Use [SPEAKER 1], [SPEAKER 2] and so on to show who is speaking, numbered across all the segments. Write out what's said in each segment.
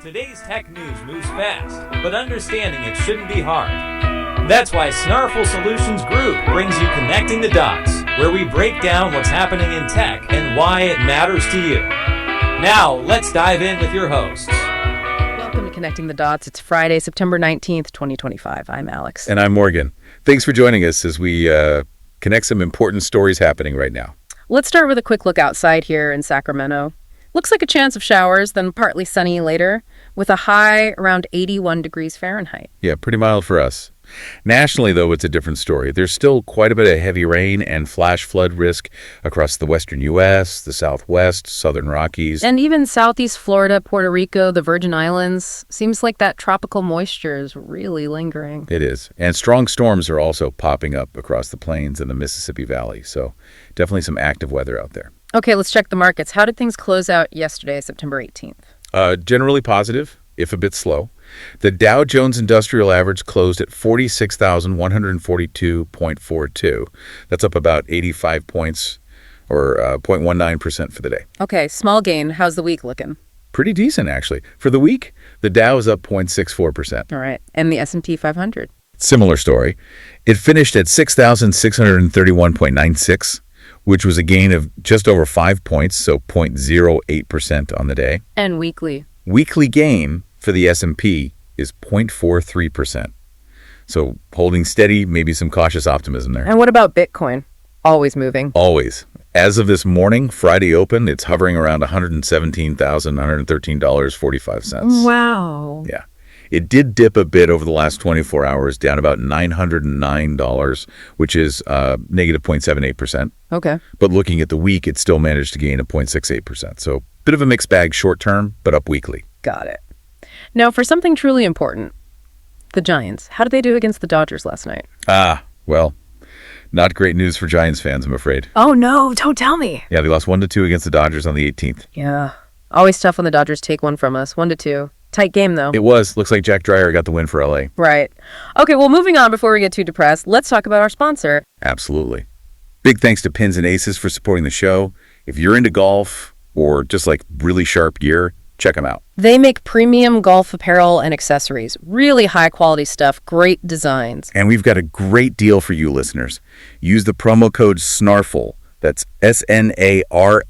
[SPEAKER 1] Today's tech news moves fast, but understanding it shouldn't be hard. That's why Snarful Solutions Group brings you Connecting the Dots, where we break down what's happening in tech and why it matters to you. Now, let's dive in with your hosts.
[SPEAKER 2] Welcome to Connecting the Dots. It's Friday, September 19th, 2025. I'm Alex.
[SPEAKER 3] And I'm Morgan. Thanks for joining us as we connect some important stories happening right now.
[SPEAKER 2] Let's start with a quick look outside here in Sacramento. Looks like a chance of showers, then partly sunny later, with a high around 81 degrees Fahrenheit.
[SPEAKER 3] Yeah, pretty mild for us. Nationally, though, it's a different story. There's still quite a bit of heavy rain and flash flood risk across the western U.S., the Southwest, Southern Rockies.
[SPEAKER 2] And even Southeast Florida, Puerto Rico, the Virgin Islands. Seems like that tropical moisture is really lingering.
[SPEAKER 3] It is. And strong storms are also popping up across the plains and the Mississippi Valley. So definitely some active weather out there.
[SPEAKER 2] Okay, let's check the markets. How did things close out yesterday, September 18th?
[SPEAKER 3] Generally positive, if a bit slow. The Dow Jones Industrial Average closed at 46,142.42. That's up about 85 points, or 0.19% for the day.
[SPEAKER 2] Okay, small gain. How's the week looking?
[SPEAKER 3] Pretty decent, actually. For the week, the Dow is up 0.64%.
[SPEAKER 2] All right, and the S&P 500?
[SPEAKER 3] Similar story. It finished at 6,631.96, which was a gain of just over 5 points, so 0.08% on the day.
[SPEAKER 2] And weekly?
[SPEAKER 3] Weekly gain for the S&P is 0.43%. So holding steady, maybe some cautious optimism there.
[SPEAKER 2] And what about Bitcoin? Always moving.
[SPEAKER 3] Always. As of this morning, Friday open, it's hovering around $117,113.45.
[SPEAKER 2] Wow.
[SPEAKER 3] Yeah. It did dip a bit over the last 24 hours, down about $909, which is negative 0.78%.
[SPEAKER 2] Okay.
[SPEAKER 3] But looking at the week, it still managed to gain a 0.68%. So bit of a mixed bag short term, but up weekly.
[SPEAKER 2] Got it. Now, for something truly important, the Giants. How did they do against the Dodgers last night?
[SPEAKER 3] Well, not great news for Giants fans, I'm afraid.
[SPEAKER 2] Oh, no, don't tell me.
[SPEAKER 3] Yeah, they lost 1-2 against the Dodgers on the 18th.
[SPEAKER 2] Yeah. Always tough when the Dodgers take one from us. 1-2. Tight game, though.
[SPEAKER 3] It was. Looks like Jack Dreyer got the win for LA.
[SPEAKER 2] Right. Okay, well, moving on before we get too depressed, let's talk about our sponsor.
[SPEAKER 3] Absolutely. Big thanks to Pins and Aces for supporting the show. If you're into golf or just like really sharp gear, check them out.
[SPEAKER 2] They make premium golf apparel and accessories. Really high-quality stuff, great designs.
[SPEAKER 3] And we've got a great deal for you listeners. Use the promo code SNARFUL. That's SNARFUL,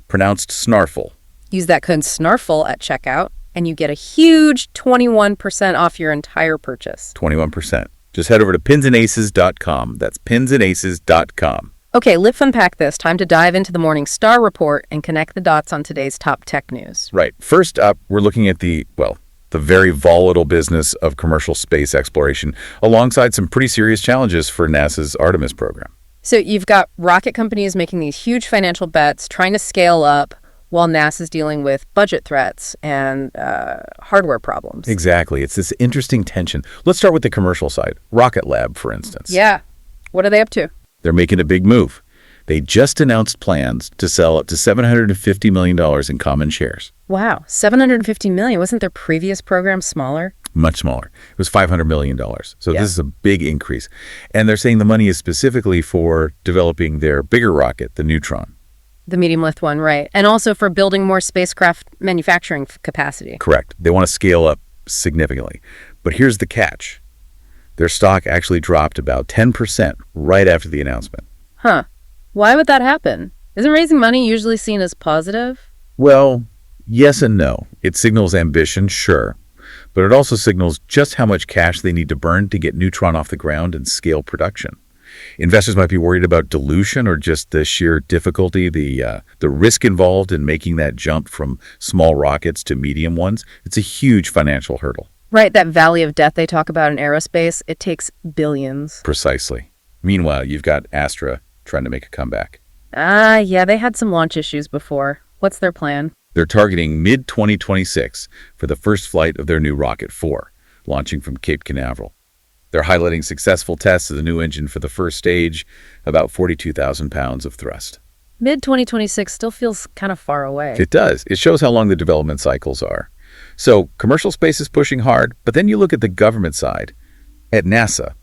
[SPEAKER 3] pronounced SNARFUL.
[SPEAKER 2] Use that code SNARFUL at checkout, and you get a huge 21% off your entire purchase.
[SPEAKER 3] 21%. Just head over to pinsandaces.com. That's pinsandaces.com.
[SPEAKER 2] Okay, let's unpack this. Time to dive into the Morning Star report and connect the dots on today's top tech news.
[SPEAKER 3] Right. First up, we're looking at the very volatile business of commercial space exploration, alongside some pretty serious challenges for NASA's Artemis program.
[SPEAKER 2] So you've got rocket companies making these huge financial bets, trying to scale up, while NASA's dealing with budget threats and hardware problems.
[SPEAKER 3] Exactly. It's this interesting tension. Let's start with the commercial side. Rocket Lab, for instance.
[SPEAKER 2] Yeah. What are they up to?
[SPEAKER 3] They're making a big move. They just announced plans to sell up to $750 million in common shares.
[SPEAKER 2] Wow. $750 million. Wasn't their previous program smaller?
[SPEAKER 3] Much smaller. It was $500 million. So This is a big increase. And they're saying the money is specifically for developing their bigger rocket, the Neutron.
[SPEAKER 2] The medium lift one, right. And also for building more spacecraft manufacturing capacity.
[SPEAKER 3] Correct. They want to scale up significantly. But here's the catch. Their stock actually dropped about 10% right after the announcement.
[SPEAKER 2] Huh. Why would that happen? Isn't raising money usually seen as positive?
[SPEAKER 3] Well, yes and no. It signals ambition, sure. But it also signals just how much cash they need to burn to get Neutron off the ground and scale production. Investors might be worried about dilution or just the sheer difficulty, the risk involved in making that jump from small rockets to medium ones. It's a huge financial hurdle.
[SPEAKER 2] Right, that valley of death they talk about in aerospace, it takes billions.
[SPEAKER 3] Precisely. Meanwhile, you've got Astra trying to make a comeback.
[SPEAKER 2] Yeah, they had some launch issues before. What's their plan?
[SPEAKER 3] They're targeting mid-2026 for the first flight of their new Rocket 4, launching from Cape Canaveral. They're highlighting successful tests of the new engine for the first stage, about 42,000 pounds of thrust.
[SPEAKER 2] Mid-2026 still feels kind of far away.
[SPEAKER 3] It does. It shows how long the development cycles are. So commercial space is pushing hard, but then you look at the government side, at NASA,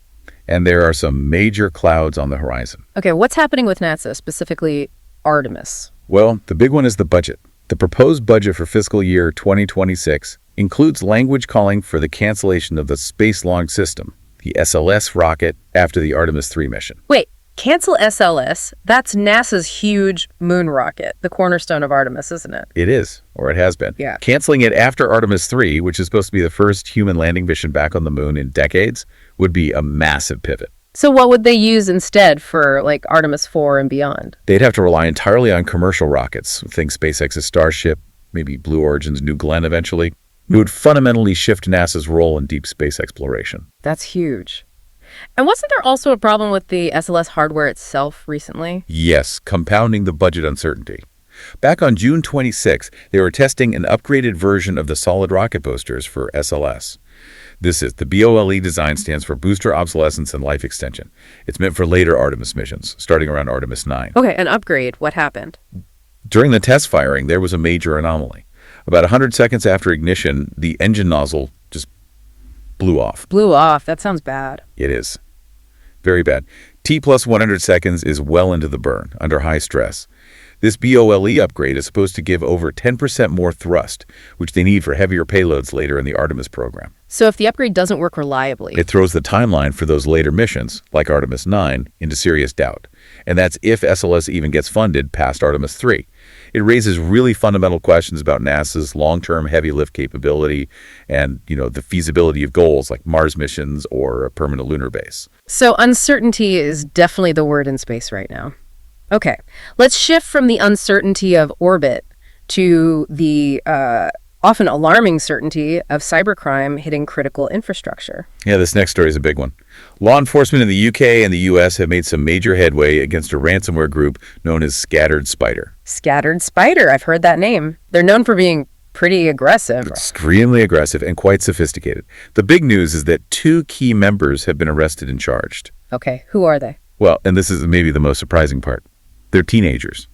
[SPEAKER 3] and there are some major clouds on the horizon.
[SPEAKER 2] Okay, what's happening with NASA, specifically Artemis?
[SPEAKER 3] Well, the big one is the budget. The proposed budget for fiscal year 2026 includes language calling for the cancellation of the Space Launch System, the SLS rocket, after the Artemis 3 mission.
[SPEAKER 2] Wait, cancel SLS? That's NASA's huge moon rocket, the cornerstone of Artemis, isn't it?
[SPEAKER 3] It is, or it has been.
[SPEAKER 2] Yeah.
[SPEAKER 3] Canceling it after Artemis 3, which is supposed to be the first human landing mission back on the moon in decades, would be a massive pivot.
[SPEAKER 2] So what would they use instead for, like, Artemis 4 and beyond?
[SPEAKER 3] They'd have to rely entirely on commercial rockets. Think SpaceX's Starship, maybe Blue Origin's New Glenn eventually. It would fundamentally shift NASA's role in deep space exploration.
[SPEAKER 2] That's huge. And wasn't there also a problem with the SLS hardware itself recently?
[SPEAKER 3] Yes, compounding the budget uncertainty. Back on June 26, they were testing an upgraded version of the solid rocket boosters for SLS. The BOLE design stands for Booster Obsolescence and Life Extension. It's meant for later Artemis missions, starting around Artemis 9.
[SPEAKER 2] Okay, an upgrade. What happened?
[SPEAKER 3] During the test firing, there was a major anomaly. About 100 seconds after ignition, the engine nozzle just blew off.
[SPEAKER 2] Blew off. That sounds bad.
[SPEAKER 3] It is. Very bad. T plus 100 seconds is well into the burn, under high stress. This BOLE upgrade is supposed to give over 10% more thrust, which they need for heavier payloads later in the Artemis program.
[SPEAKER 2] So if the upgrade doesn't work reliably...
[SPEAKER 3] It throws the timeline for those later missions, like Artemis 9, into serious doubt. And that's if SLS even gets funded past Artemis 3. It raises really fundamental questions about NASA's long-term heavy lift capability and, the feasibility of goals like Mars missions or a permanent lunar base.
[SPEAKER 2] So uncertainty is definitely the word in space right now. Okay, let's shift from the uncertainty of orbit to the often alarming certainty of cybercrime hitting critical infrastructure.
[SPEAKER 3] Yeah, this next story is a big one. Law enforcement in the UK and the US have made some major headway against a ransomware group known as Scattered Spider.
[SPEAKER 2] Scattered Spider, I've heard that name. They're known for being pretty aggressive.
[SPEAKER 3] Extremely aggressive and quite sophisticated. The big news is that 2 key members have been arrested and charged.
[SPEAKER 2] Okay, who are they?
[SPEAKER 3] Well, and this is maybe the most surprising part. They're teenagers.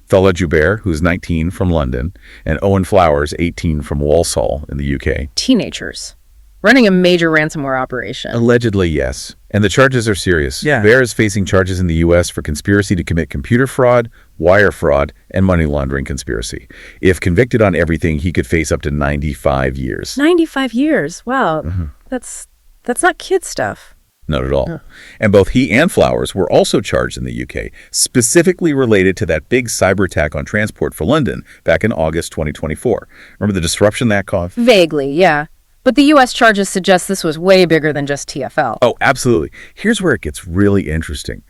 [SPEAKER 3] Fela Joubert, who's 19 from London, and Owen Flowers, 18 from Walsall in the UK.
[SPEAKER 2] Teenagers. Running a major ransomware operation.
[SPEAKER 3] Allegedly, yes. And the charges are serious.
[SPEAKER 2] Yeah.
[SPEAKER 3] Joubert is facing charges in the U.S. for conspiracy to commit computer fraud, wire fraud, and money laundering conspiracy. If convicted on everything, he could face up to 95 years.
[SPEAKER 2] 95 years? Wow.
[SPEAKER 3] Mm-hmm.
[SPEAKER 2] That's not kid stuff.
[SPEAKER 3] Not at all. And both he and Flowers were also charged in the UK, specifically related to that big cyber attack on transport for London back in August 2024. Remember the disruption that caused?
[SPEAKER 2] Vaguely, yeah. But the U.S. charges suggest this was way bigger than just TfL.
[SPEAKER 3] Oh, absolutely. Here's where it gets really interesting.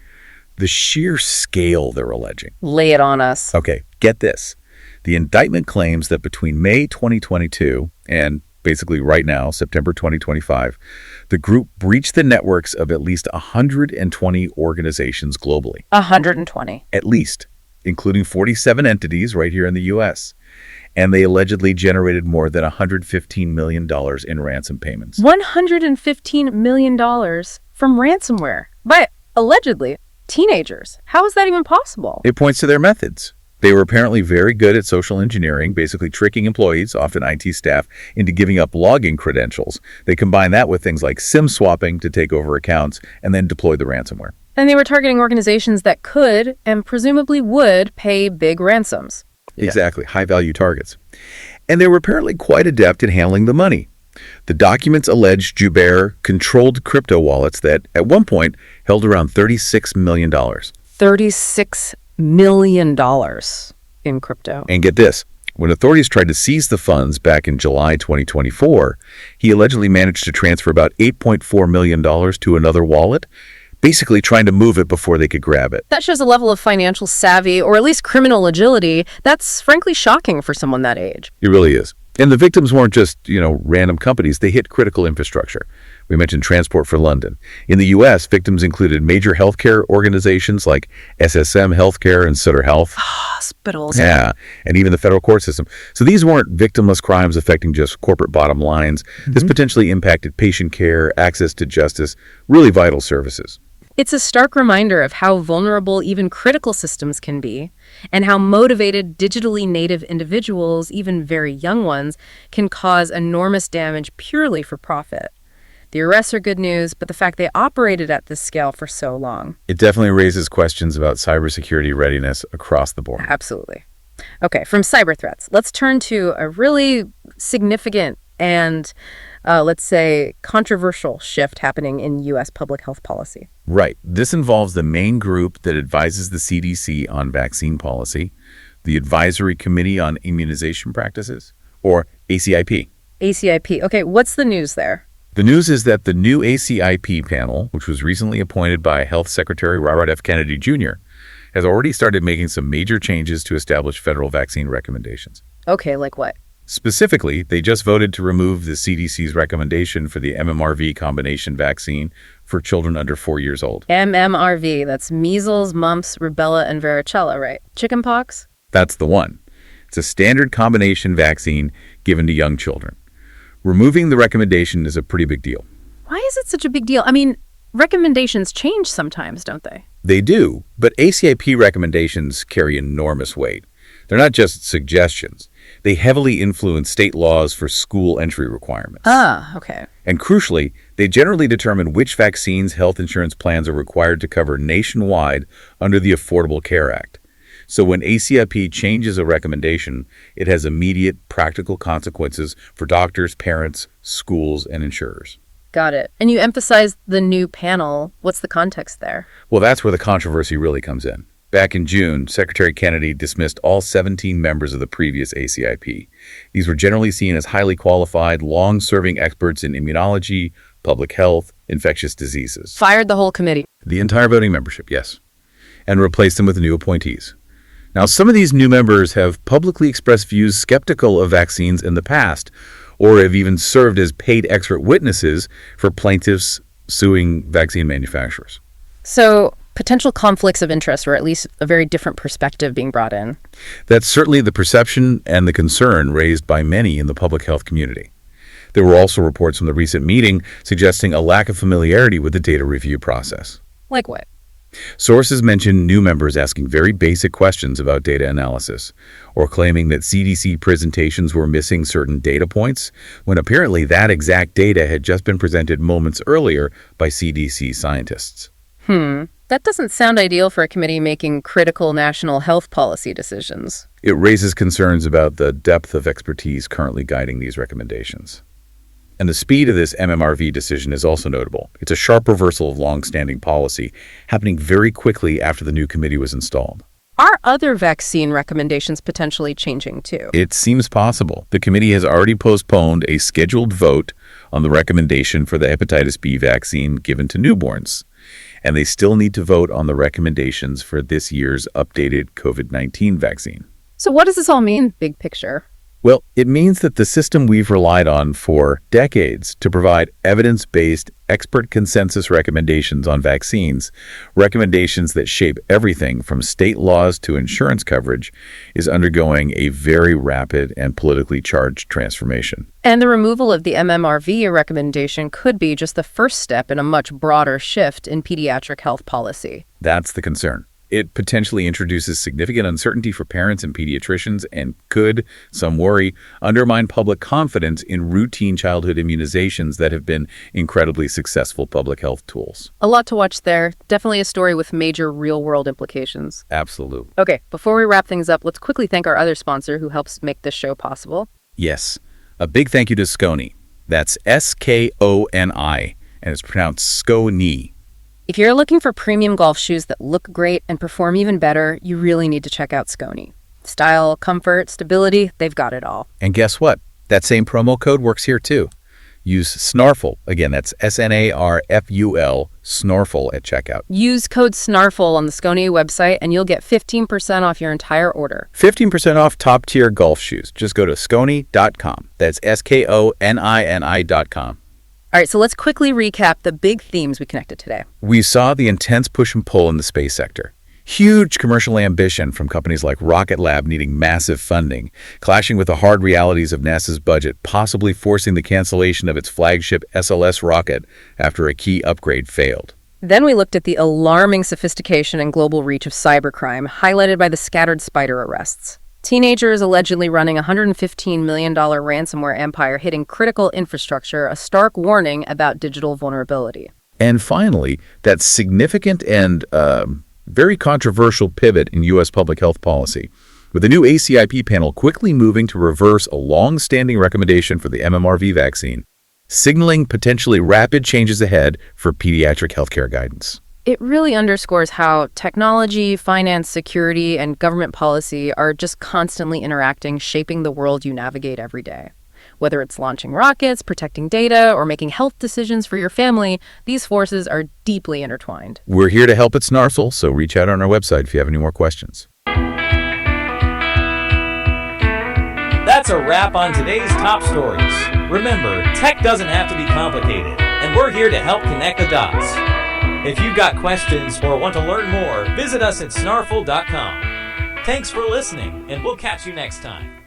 [SPEAKER 3] The sheer scale they're alleging.
[SPEAKER 2] Lay it on us.
[SPEAKER 3] Okay, get this. The indictment claims that between May 2022 and basically right now, September 2025, the group breached the networks of at least 120 organizations globally.
[SPEAKER 2] 120.
[SPEAKER 3] At least, including 47 entities right here in the U.S. And they allegedly generated more than $115 million in ransom payments.
[SPEAKER 2] $115 million from ransomware. By, allegedly, teenagers. How is that even possible?
[SPEAKER 3] It points to their methods. They were apparently very good at social engineering, basically tricking employees, often IT staff, into giving up login credentials. They combined that with things like SIM swapping to take over accounts and then deploy the ransomware.
[SPEAKER 2] And they were targeting organizations that could, and presumably would, pay big ransoms.
[SPEAKER 3] Exactly, high-value targets. And they were apparently quite adept at handling the money. The documents allege Joubert controlled crypto wallets that, at one point, held around $36 million.
[SPEAKER 2] $36 million in crypto.
[SPEAKER 3] And get this. When authorities tried to seize the funds back in July 2024, he allegedly managed to transfer about $8.4 million to another wallet, basically trying to move it before they could grab it.
[SPEAKER 2] That shows a level of financial savvy, or at least criminal agility, that's frankly shocking for someone that age.
[SPEAKER 3] It really is. And the victims weren't just, random companies. They hit critical infrastructure. We mentioned Transport for London. In the U.S., victims included major healthcare organizations like S&amp Healthcare and Sutter Health.
[SPEAKER 2] Hospitals.
[SPEAKER 3] Yeah, and even the federal court system. So these weren't victimless crimes affecting just corporate bottom lines. This potentially impacted patient care, access to justice, really vital services.
[SPEAKER 2] It's a stark reminder of how vulnerable even critical systems can be, and how motivated digitally native individuals, even very young ones, can cause enormous damage purely for profit. The arrests are good news, but the fact they operated at this scale for so long.
[SPEAKER 3] It definitely raises questions about cybersecurity readiness across the board.
[SPEAKER 2] Absolutely. Okay, from cyber threats, let's turn to a really significant and, let's say, controversial shift happening in U.S. public health policy.
[SPEAKER 3] Right. This involves the main group that advises the CDC on vaccine policy, the Advisory Committee on Immunization Practices, or ACIP.
[SPEAKER 2] ACIP. Okay, what's the news there?
[SPEAKER 3] The news is that the new ACIP panel, which was recently appointed by Health Secretary Robert F. Kennedy Jr., has already started making some major changes to establish federal vaccine recommendations.
[SPEAKER 2] Okay, like what?
[SPEAKER 3] Specifically, they just voted to remove the CDC's recommendation for the MMRV combination vaccine for children under 4 years old.
[SPEAKER 2] MMRV, that's measles, mumps, rubella, and varicella, right? Chickenpox?
[SPEAKER 3] That's the one. It's a standard combination vaccine given to young children. Removing the recommendation is a pretty big deal.
[SPEAKER 2] Why is it such a big deal? I mean, recommendations change sometimes, don't they?
[SPEAKER 3] They do, but ACIP recommendations carry enormous weight. They're not just suggestions. They heavily influence state laws for school entry requirements.
[SPEAKER 2] Ah, okay.
[SPEAKER 3] And crucially, they generally determine which vaccines health insurance plans are required to cover nationwide under the Affordable Care Act. So when ACIP changes a recommendation, it has immediate practical consequences for doctors, parents, schools, and insurers.
[SPEAKER 2] Got it. And you emphasized the new panel. What's the context there?
[SPEAKER 3] Well, that's where the controversy really comes in. Back in June, Secretary Kennedy dismissed all 17 members of the previous ACIP. These were generally seen as highly qualified, long-serving experts in immunology, public health, infectious diseases.
[SPEAKER 2] Fired the whole committee.
[SPEAKER 3] The entire voting membership, yes. And replaced them with new appointees. Now, some of these new members have publicly expressed views skeptical of vaccines in the past, or have even served as paid expert witnesses for plaintiffs suing vaccine manufacturers.
[SPEAKER 2] So, potential conflicts of interest, or at least a very different perspective being brought in.
[SPEAKER 3] That's certainly the perception and the concern raised by many in the public health community. There were also reports from the recent meeting suggesting a lack of familiarity with the data review process.
[SPEAKER 2] Like what?
[SPEAKER 3] Sources mention new members asking very basic questions about data analysis, or claiming that CDC presentations were missing certain data points, when apparently that exact data had just been presented moments earlier by CDC scientists.
[SPEAKER 2] That doesn't sound ideal for a committee making critical national health policy decisions.
[SPEAKER 3] It raises concerns about the depth of expertise currently guiding these recommendations. And the speed of this MMRV decision is also notable. It's a sharp reversal of long-standing policy, happening very quickly after the new committee was installed.
[SPEAKER 2] Are other vaccine recommendations potentially changing too?
[SPEAKER 3] It seems possible. The committee has already postponed a scheduled vote on the recommendation for the hepatitis B vaccine given to newborns. And they still need to vote on the recommendations for this year's updated COVID-19 vaccine.
[SPEAKER 2] So what does this all mean, big picture?
[SPEAKER 3] Well, it means that the system we've relied on for decades to provide evidence-based expert consensus recommendations on vaccines, recommendations that shape everything from state laws to insurance coverage, is undergoing a very rapid and politically charged transformation.
[SPEAKER 2] And the removal of the MMRV recommendation could be just the first step in a much broader shift in pediatric health policy.
[SPEAKER 3] That's the concern. It potentially introduces significant uncertainty for parents and pediatricians and could, some worry, undermine public confidence in routine childhood immunizations that have been incredibly successful public health tools.
[SPEAKER 2] A lot to watch there. Definitely a story with major real-world implications.
[SPEAKER 3] Absolutely.
[SPEAKER 2] Okay, before we wrap things up, let's quickly thank our other sponsor who helps make this show possible.
[SPEAKER 3] Yes. A big thank you to Skoni. That's S-K-O-N-I, and it's pronounced Skoni.
[SPEAKER 2] If you're looking for premium golf shoes that look great and perform even better, you really need to check out Skoni. Style, comfort, stability, they've got it all.
[SPEAKER 3] And guess what? That same promo code works here too. Use SNARFUL, again, that's S-N-A-R-F-U-L, SNARFUL at checkout.
[SPEAKER 2] Use code SNARFUL on the Skoni website and you'll get 15% off your entire order.
[SPEAKER 3] 15% off top-tier golf shoes. Just go to skoni.com. That's S-K-O-N-I-N-I.com.
[SPEAKER 2] All right, so let's quickly recap the big themes we connected today.
[SPEAKER 3] We saw the intense push and pull in the space sector. Huge commercial ambition from companies like Rocket Lab needing massive funding, clashing with the hard realities of NASA's budget, possibly forcing the cancellation of its flagship SLS rocket after a key upgrade failed.
[SPEAKER 2] Then we looked at the alarming sophistication and global reach of cybercrime, highlighted by the scattered spider arrests. Teenagers allegedly running a $115 million ransomware empire hitting critical infrastructure, a stark warning about digital vulnerability.
[SPEAKER 3] And finally, that significant and very controversial pivot in U.S. public health policy. with the new ACIP panel quickly moving to reverse a long-standing recommendation for the MMRV vaccine, signaling potentially rapid changes ahead for pediatric healthcare guidance.
[SPEAKER 2] It really underscores how technology, finance, security, and government policy are just constantly interacting, shaping the world you navigate every day. Whether it's launching rockets, protecting data, or making health decisions for your family, these forces are deeply intertwined.
[SPEAKER 3] We're here to help at Snarful, so reach out on our website if you have any more questions.
[SPEAKER 1] That's a wrap on today's top stories. Remember, tech doesn't have to be complicated, and we're here to help connect the dots. If you've got questions or want to learn more, visit us at snarful.com. Thanks for listening, and we'll catch you next time.